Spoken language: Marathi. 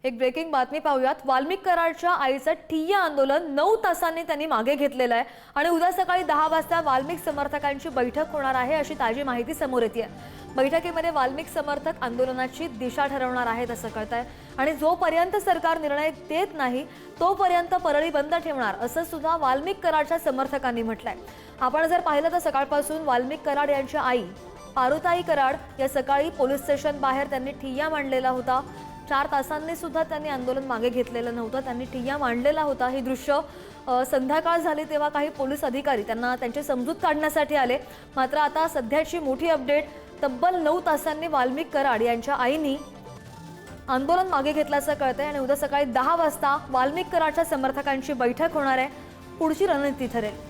एक ब्रेकिंग बातमी पाहूयात। वाल्मिक कराडच्या आईचं ठिय्या आंदोलन 9 तासांनी त्यांनी मागे घेतलेलं आहे आणि उद्या सकाळी 10 वाजता वाल्मिक समर्थकांची बैठक होणार आहे अशी ताजी माहिती समोर येते आहे। बैठकीमध्ये वाल्मिक समर्थक आंदोलनाची दिशा ठरवणार आहेत असं कळतंय आणि जोपर्यंत सरकार निर्णय देत नाही तोपर्यंत परळी बंद ठेवणार असं सुद्धा वाल्मिक कराडच्या समर्थकांनी म्हटलंय। आपण जर पाहिलं तर सकाळपासून वाल्मिक कराड यांची आई पारुताई कराड या सकाळी पोलीस स्टेशन बाहेर त्यांनी ठिय्या मांडलेला होता। 4 तासांनी सुद्धा त्यांनी आंदोलन मागे घेतलेलं नव्हतं, त्यांनी ठिय्या मांडलेला होता। ही दृश्य संध्याकाळ झाली तेव्हा काही पोलीस अधिकारी त्यांना त्यांची समजूत काढण्यासाठी आले। मात्र आता सध्याची मोठी अपडेट, तब्बल 9 तासांनी वाल्मिक कराड यांच्या आईनी आंदोलन मागे घेतल्याचं कळतंय आणि उद्या सकाळी 10 वाजता वाल्मिक कराडच्या समर्थकांची बैठक होणार आहे। पुढची रणनीती ठरेल।